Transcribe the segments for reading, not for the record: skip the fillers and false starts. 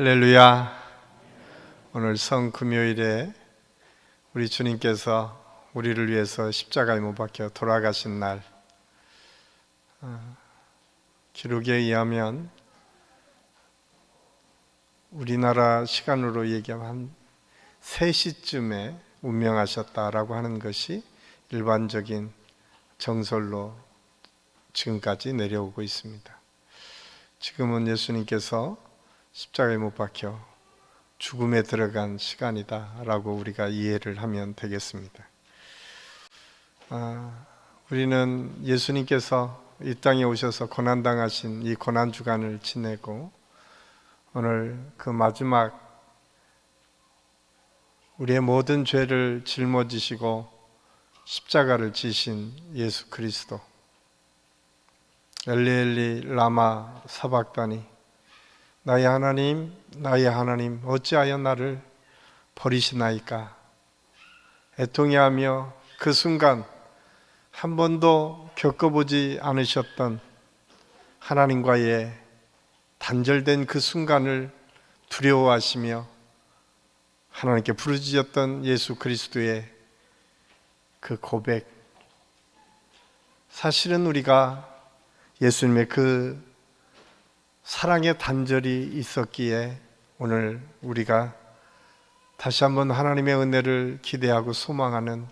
할렐루야. 오늘 성금요일에 우리 주님께서 우리를 위해서 십자가에 못 박혀 돌아가신 날, 기록에 의하면 우리나라 시간으로 얘기하면 한 3시쯤에 운명하셨다라고 하는 것이 일반적인 정설로 지금까지 내려오고 있습니다. 지금은 예수님께서 십자가에 못 박혀 죽음에 들어간 시간이다라고 우리가 이해를 하면 되겠습니다. 우리는 예수님께서 이 땅에 오셔서 고난당하신 이 고난주간을 지내고 오늘 그 마지막 우리의 모든 죄를 짊어지시고 십자가를 지신 예수 그리스도, 엘리 엘리 라마 사박다니, 나의 하나님 어찌하여 나를 버리시나이까 애통해하며 그 순간 한 번도 겪어보지 않으셨던 하나님과의 단절된 그 순간을 두려워하시며 하나님께 부르짖었던 예수 그리스도의 그 고백, 사실은 우리가 예수님의 그 사랑의 단절이 있었기에 오늘 우리가 다시 한번 하나님의 은혜를 기대하고 소망하는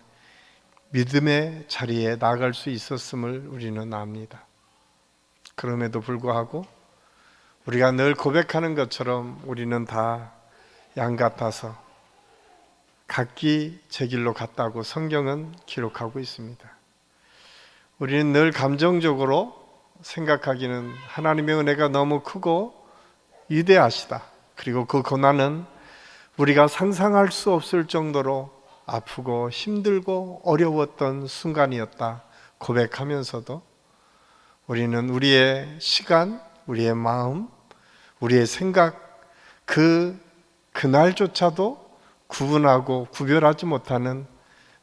믿음의 자리에 나아갈 수 있었음을 우리는 압니다. 그럼에도 불구하고 우리가 늘 고백하는 것처럼 우리는 다 양 같아서 각기 제 길로 갔다고 성경은 기록하고 있습니다. 우리는 늘 감정적으로 생각하기는 하나님의 은혜가 너무 크고 위대하시다, 그리고 그 고난은 우리가 상상할 수 없을 정도로 아프고 힘들고 어려웠던 순간이었다 고백하면서도 우리는 우리의 시간, 우리의 마음, 우리의 생각, 그날조차도 구분하고 구별하지 못하는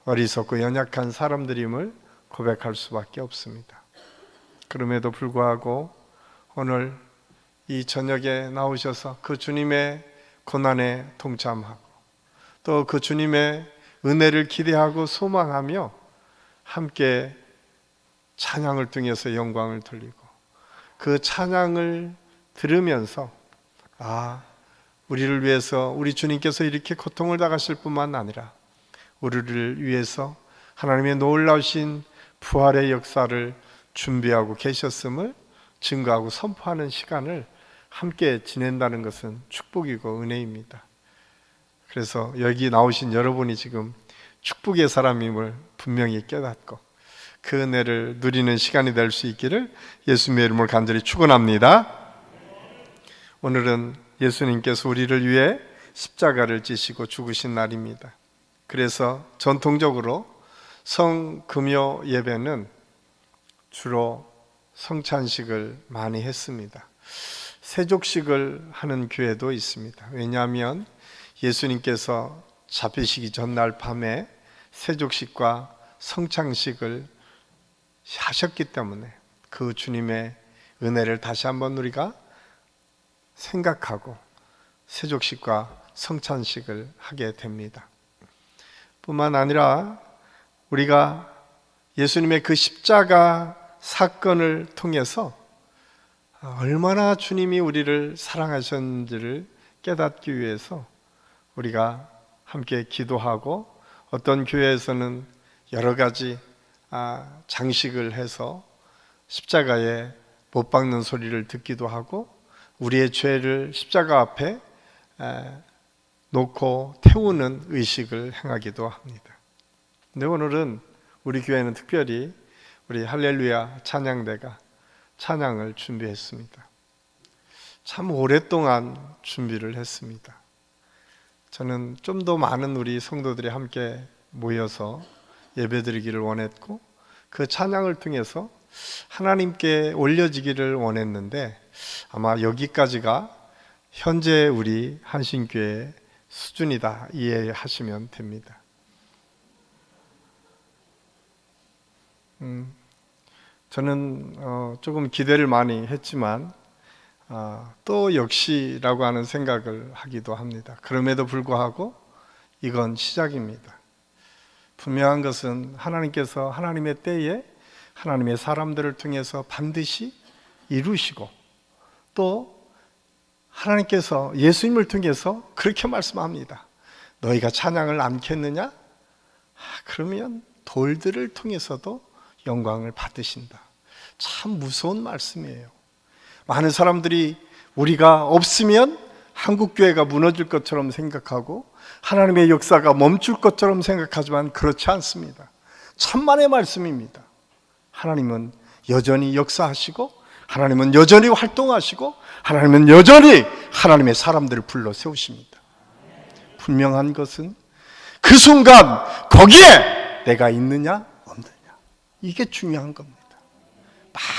어리석고 연약한 사람들임을 고백할 수밖에 없습니다. 그럼에도 불구하고 오늘 이 저녁에 나오셔서 그 주님의 고난에 동참하고 또 그 주님의 은혜를 기대하고 소망하며 함께 찬양을 통해서 영광을 돌리고 그 찬양을 들으면서 우리를 위해서 우리 주님께서 이렇게 고통을 당하실 뿐만 아니라 우리를 위해서 하나님의 놀라우신 부활의 역사를 준비하고 계셨음을 증거하고 선포하는 시간을 함께 지낸다는 것은 축복이고 은혜입니다. 그래서 여기 나오신 여러분이 지금 축복의 사람임을 분명히 깨닫고 그 은혜를 누리는 시간이 될 수 있기를 예수님의 이름으로 간절히 축원합니다. 오늘은 예수님께서 우리를 위해 십자가를 지시고 죽으신 날입니다. 그래서 전통적으로 성금요 예배는 주로 성찬식을 많이 했습니다. 세족식을 하는 교회도 있습니다. 왜냐하면 예수님께서 잡히시기 전날 밤에 세족식과 성찬식을 하셨기 때문에 그 주님의 은혜를 다시 한번 우리가 생각하고 세족식과 성찬식을 하게 됩니다. 뿐만 아니라 우리가 예수님의 그 십자가 사건을 통해서 얼마나 주님이 우리를 사랑하셨는지를 깨닫기 위해서 우리가 함께 기도하고 어떤 교회에서는 여러 가지 장식을 해서 십자가에 못 박는 소리를 듣기도 하고 우리의 죄를 십자가 앞에 놓고 태우는 의식을 행하기도 합니다. 근데 오늘은 우리 교회는 특별히 우리 할렐루야 찬양대가 찬양을 준비했습니다. 참 오랫동안 준비를 했습니다. 저는 좀 더 많은 우리 성도들이 함께 모여서 예배드리기를 원했고 그 찬양을 통해서 하나님께 올려지기를 원했는데 아마 여기까지가 현재 우리 한신교회의 수준이다 이해하시면 됩니다. 저는 조금 기대를 많이 했지만 또 역시라고 하는 생각을 하기도 합니다. 그럼에도 불구하고 이건 시작입니다. 분명한 것은 하나님께서 하나님의 때에 하나님의 사람들을 통해서 반드시 이루시고, 또 하나님께서 예수님을 통해서 그렇게 말씀합니다. 너희가 찬양을 않겠느냐? 그러면 돌들을 통해서도 영광을 받으신다. 참 무서운 말씀이에요. 많은 사람들이 우리가 없으면 한국교회가 무너질 것처럼 생각하고 하나님의 역사가 멈출 것처럼 생각하지만 그렇지 않습니다. 천만의 말씀입니다. 하나님은 여전히 역사하시고, 하나님은 여전히 활동하시고, 하나님은 여전히 하나님의 사람들을 불러 세우십니다. 분명한 것은 그 순간 거기에 내가 있느냐 없느냐, 이게 중요한 겁니다.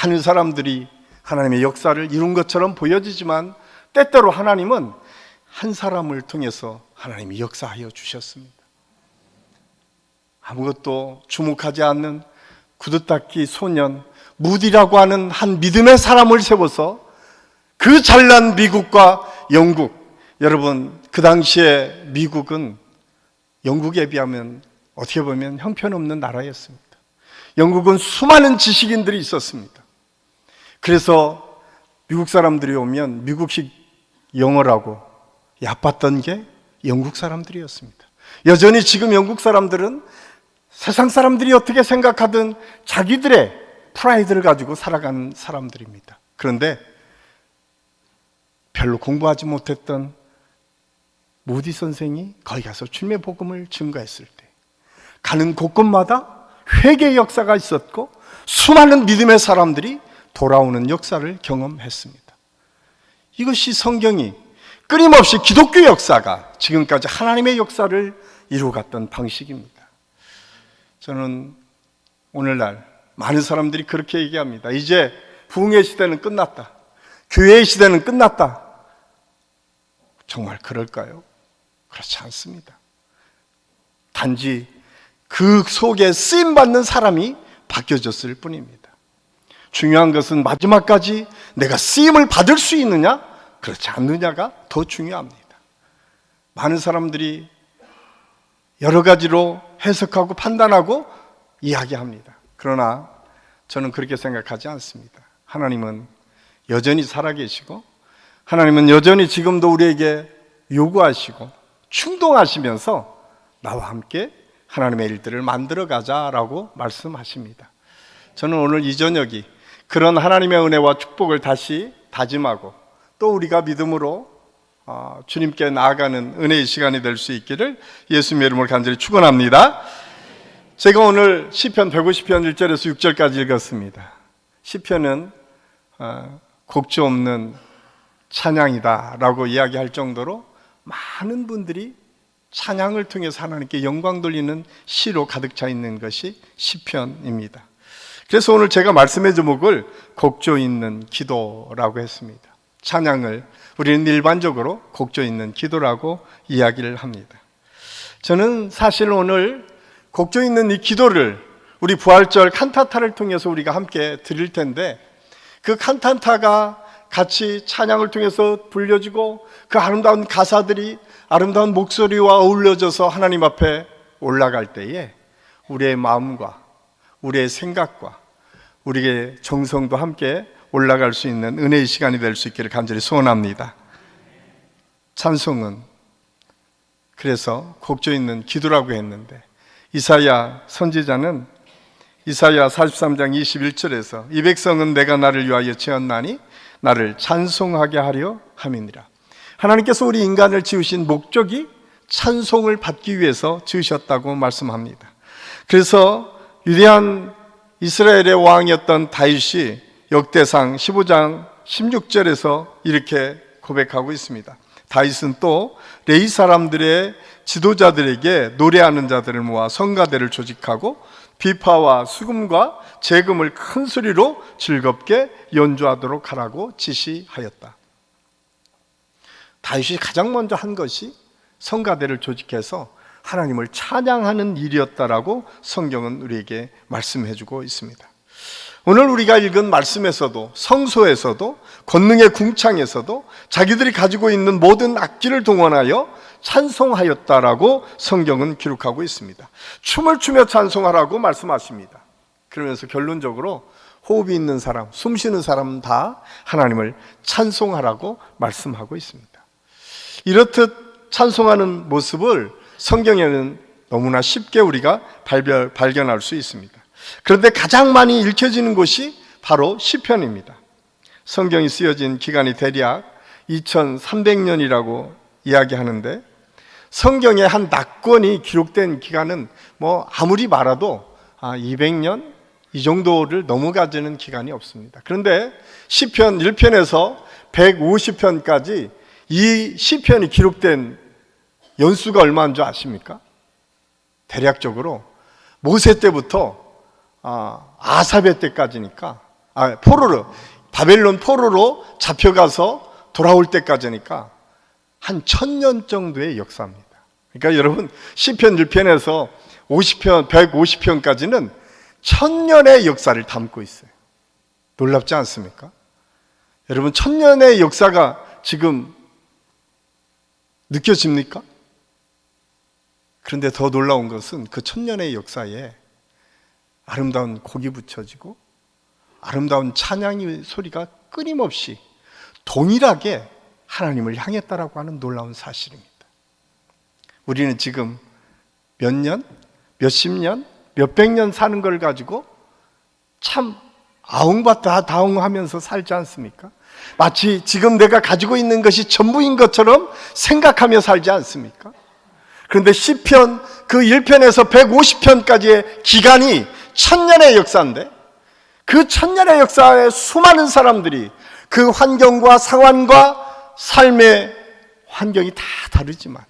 많은 사람들이 하나님의 역사를 이룬 것처럼 보여지지만 때때로 하나님은 한 사람을 통해서 하나님이 역사하여 주셨습니다. 아무것도 주목하지 않는 구두닦이 소년 무디라고 하는 한 믿음의 사람을 세워서 그 잘난 미국과 영국, 여러분 그 당시에 미국은 영국에 비하면 어떻게 보면 형편없는 나라였습니다. 영국은 수많은 지식인들이 있었습니다. 그래서 미국 사람들이 오면 미국식 영어라고 얕봤던 게 영국 사람들이었습니다. 여전히 지금 영국 사람들은 세상 사람들이 어떻게 생각하든 자기들의 프라이드를 가지고 살아가는 사람들입니다. 그런데 별로 공부하지 못했던 모디 선생이 거기 가서 주님의 복음을 증거했을 때 가는 곳곳마다 회개의 역사가 있었고 수많은 믿음의 사람들이 돌아오는 역사를 경험했습니다. 이것이 성경이 끊임없이 기독교 역사가 지금까지 하나님의 역사를 이루어갔던 방식입니다. 저는 오늘날 많은 사람들이 그렇게 얘기합니다. 이제 부흥의 시대는 끝났다. 교회의 시대는 끝났다. 정말 그럴까요? 그렇지 않습니다. 단지 그 속에 쓰임받는 사람이 바뀌어졌을 뿐입니다. 중요한 것은 마지막까지 내가 쓰임을 받을 수 있느냐, 그렇지 않느냐가 더 중요합니다. 많은 사람들이 여러 가지로 해석하고 판단하고 이야기합니다. 그러나 저는 그렇게 생각하지 않습니다. 하나님은 여전히 살아계시고, 하나님은 여전히 지금도 우리에게 요구하시고 충동하시면서 나와 함께 하나님의 일들을 만들어 가자라고 말씀하십니다. 저는 오늘 이 저녁이 그런 하나님의 은혜와 축복을 다시 다짐하고 또 우리가 믿음으로 주님께 나아가는 은혜의 시간이 될 수 있기를 예수님의 이름으로 간절히 축원합니다. 제가 오늘 시편 150편 1절에서 6절까지 읽었습니다. 시편은 곡조 없는 찬양이다 라고 이야기할 정도로 많은 분들이 찬양을 통해서 하나님께 영광 돌리는 시로 가득 차 있는 것이 시편입니다. 그래서 오늘 제가 말씀의 제목을 곡조 있는 기도라고 했습니다. 찬양을 우리는 일반적으로 곡조 있는 기도라고 이야기를 합니다. 저는 사실 오늘 곡조 있는 이 기도를 우리 부활절 칸타타를 통해서 우리가 함께 드릴 텐데, 그 칸타타가 같이 찬양을 통해서 불려지고 그 아름다운 가사들이 아름다운 목소리와 어울려져서 하나님 앞에 올라갈 때에 우리의 마음과 우리의 생각과 우리의 정성도 함께 올라갈 수 있는 은혜의 시간이 될 수 있기를 간절히 소원합니다. 찬송은 그래서 곡조 있는 기도라고 했는데, 이사야 선지자는 이사야 43장 21절에서 이 백성은 내가 나를 위하여 지었나니 나를 찬송하게 하려 함이니라. 하나님께서 우리 인간을 지으신 목적이 찬송을 받기 위해서 지으셨다고 말씀합니다. 그래서 위대한 이스라엘의 왕이었던 다윗이 역대상 15장 16절에서 이렇게 고백하고 있습니다. 다윗은 또 레위 사람들의 지도자들에게 노래하는 자들을 모아 성가대를 조직하고 비파와 수금과 재금을 큰 소리로 즐겁게 연주하도록 하라고 지시하였다. 다윗이 가장 먼저 한 것이 성가대를 조직해서 하나님을 찬양하는 일이었다라고 성경은 우리에게 말씀해 주고 있습니다. 오늘 우리가 읽은 말씀에서도, 성소에서도, 권능의 궁창에서도 자기들이 가지고 있는 모든 악기를 동원하여 찬송하였다라고 성경은 기록하고 있습니다. 춤을 추며 찬송하라고 말씀하십니다. 그러면서 결론적으로 호흡이 있는 사람, 숨 쉬는 사람은 다 하나님을 찬송하라고 말씀하고 있습니다. 이렇듯 찬송하는 모습을 성경에는 너무나 쉽게 우리가 발견할 수 있습니다. 그런데 가장 많이 읽혀지는 곳이 바로 시편입니다. 성경이 쓰여진 기간이 대략 2300년이라고 이야기하는데, 성경의 한 낙권이 기록된 기간은 아무리 말아도 200년 이 정도를 넘어가지는 기간이 없습니다. 그런데 시편 1편에서 150편까지 이 시편이 기록된 연수가 얼마인 줄 아십니까? 대략적으로 모세 때부터 아사베 때까지니까, 바벨론 포로로 잡혀가서 돌아올 때까지니까 한 1000년 정도의 역사입니다. 그러니까 여러분, 시편 1편에서 150편까지는 1000년의 역사를 담고 있어요. 놀랍지 않습니까? 여러분, 1000년의 역사가 지금 느껴집니까? 그런데 더 놀라운 것은 그 1000년의 역사에 아름다운 곡이 붙여지고 아름다운 찬양의 소리가 끊임없이 동일하게 하나님을 향했다라고 하는 놀라운 사실입니다. 우리는 지금 몇 년, 몇십 년, 몇백 년 사는 걸 가지고 참 아웅받다 다웅하면서 살지 않습니까? 마치 지금 내가 가지고 있는 것이 전부인 것처럼 생각하며 살지 않습니까? 그런데 시편 그 1편에서 150편까지의 기간이 1000년의 역사인데, 그 1000년의 역사에 수많은 사람들이 그 환경과 상황과 삶의 환경이 다 다르지만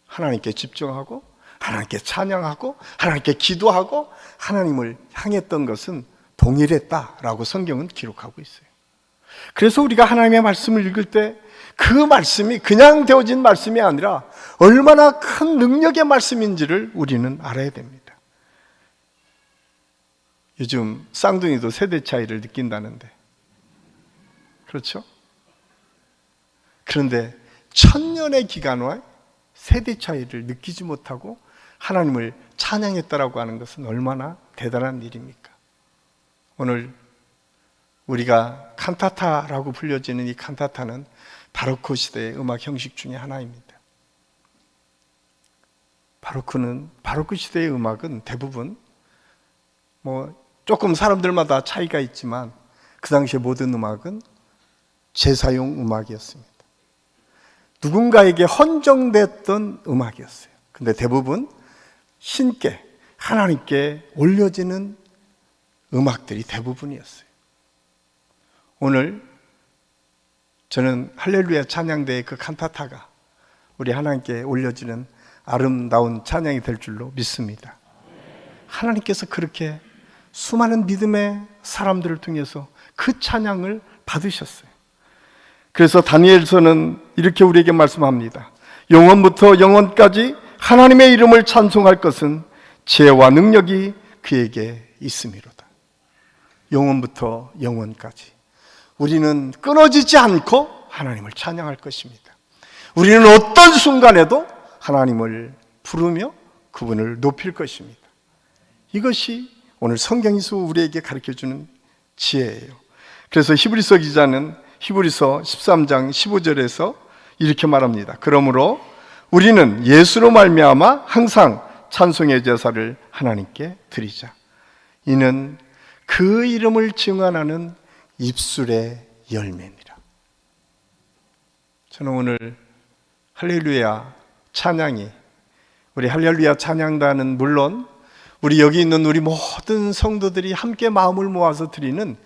하나님께 집중하고 하나님께 찬양하고 하나님께 기도하고 하나님을 향했던 것은 동일했다라고 성경은 기록하고 있어요. 그래서 우리가 하나님의 말씀을 읽을 때 그 말씀이 그냥 되어진 말씀이 아니라 얼마나 큰 능력의 말씀인지를 우리는 알아야 됩니다. 요즘 쌍둥이도 세대 차이를 느낀다는데, 그렇죠? 그런데 1000년의 기간과 세대 차이를 느끼지 못하고 하나님을 찬양했다라고 하는 것은 얼마나 대단한 일입니까? 오늘 우리가 칸타타라고 불려지는 이 칸타타는 바로크 시대의 음악 형식 중에 하나입니다. 바로크 시대의 음악은 대부분 조금 사람들마다 차이가 있지만 그 당시의 모든 음악은 제사용 음악이었습니다. 누군가에게 헌정됐던 음악이었어요. 근데 대부분 신께, 하나님께 올려지는 음악들이 대부분이었어요. 오늘 저는 할렐루야 찬양대의 그 칸타타가 우리 하나님께 올려지는 아름다운 찬양이 될 줄로 믿습니다. 하나님께서 그렇게 수많은 믿음의 사람들을 통해서 그 찬양을 받으셨어요. 그래서 다니엘서는 이렇게 우리에게 말씀합니다. 영원부터 영원까지 하나님의 이름을 찬송할 것은 지혜와 능력이 그에게 있음이로다. 영원부터 영원까지 우리는 끊어지지 않고 하나님을 찬양할 것입니다. 우리는 어떤 순간에도 하나님을 부르며 그분을 높일 것입니다. 이것이 오늘 성경에서 우리에게 가르쳐주는 지혜예요. 그래서 히브리서 기자는 히브리서 13장 15절에서 이렇게 말합니다. 그러므로 우리는 예수로 말미암아 항상 찬송의 제사를 하나님께 드리자. 이는 그 이름을 증언하는 입술의 열매니라. 저는 오늘 할렐루야 찬양이, 우리 할렐루야 찬양단은 물론 우리 여기 있는 우리 모든 성도들이 함께 마음을 모아서 드리는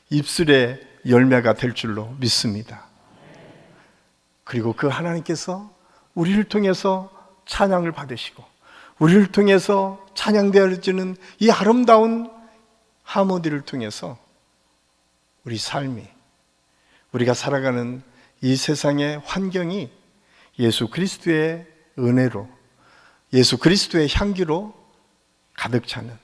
입술의 열매가 될 줄로 믿습니다. 그리고 그 하나님께서 우리를 통해서 찬양을 받으시고 우리를 통해서 찬양되어지는 이 아름다운 하모니를 통해서 우리 삶이, 우리가 살아가는 이 세상의 환경이 예수 그리스도의 은혜로, 예수 그리스도의 향기로 가득 차는,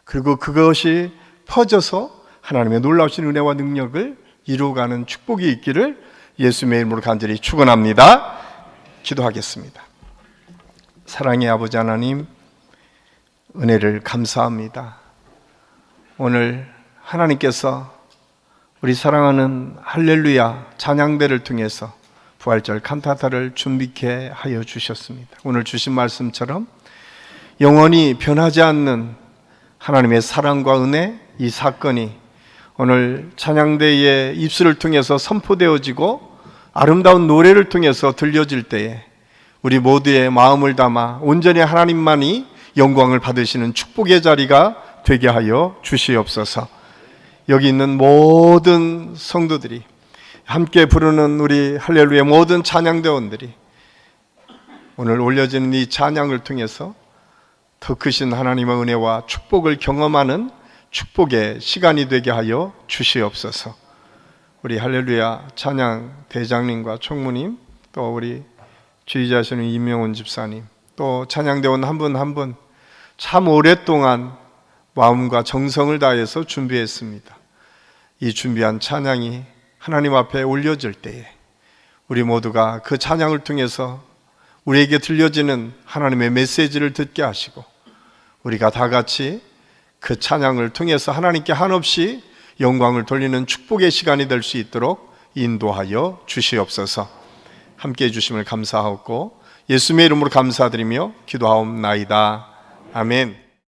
그리고 그것이 퍼져서 하나님의 놀라우신 은혜와 능력을 이루어가는 축복이 있기를 예수님의 이름으로 간절히 축원합니다. 기도하겠습니다. 사랑의 아버지 하나님, 은혜를 감사합니다. 오늘 하나님께서 우리 사랑하는 할렐루야 찬양대를 통해서 부활절 칸타타를 준비케 하여 주셨습니다. 오늘 주신 말씀처럼 영원히 변하지 않는 하나님의 사랑과 은혜, 이 사건이 오늘 찬양대의 입술을 통해서 선포되어지고 아름다운 노래를 통해서 들려질 때에 우리 모두의 마음을 담아 온전히 하나님만이 영광을 받으시는 축복의 자리가 되게 하여 주시옵소서. 여기 있는 모든 성도들이 함께 부르는 우리 할렐루야 모든 찬양대원들이 오늘 올려지는 이 찬양을 통해서 더 크신 하나님의 은혜와 축복을 경험하는 축복의 시간이 되게 하여 주시옵소서. 우리 할렐루야 찬양 대장님과 총무님, 또 우리 주의자시는 이명훈 집사님, 또 찬양대원 한 분 한 분 참 오랫동안 마음과 정성을 다해서 준비했습니다. 이 준비한 찬양이 하나님 앞에 올려질 때에 우리 모두가 그 찬양을 통해서 우리에게 들려지는 하나님의 메시지를 듣게 하시고 우리가 다 같이 그 찬양을 통해서 하나님께 한없이 영광을 돌리는 축복의 시간이 될 수 있도록 인도하여 주시옵소서. 함께해 주심을 감사하고 예수님의 이름으로 감사드리며 기도하옵나이다. 아멘.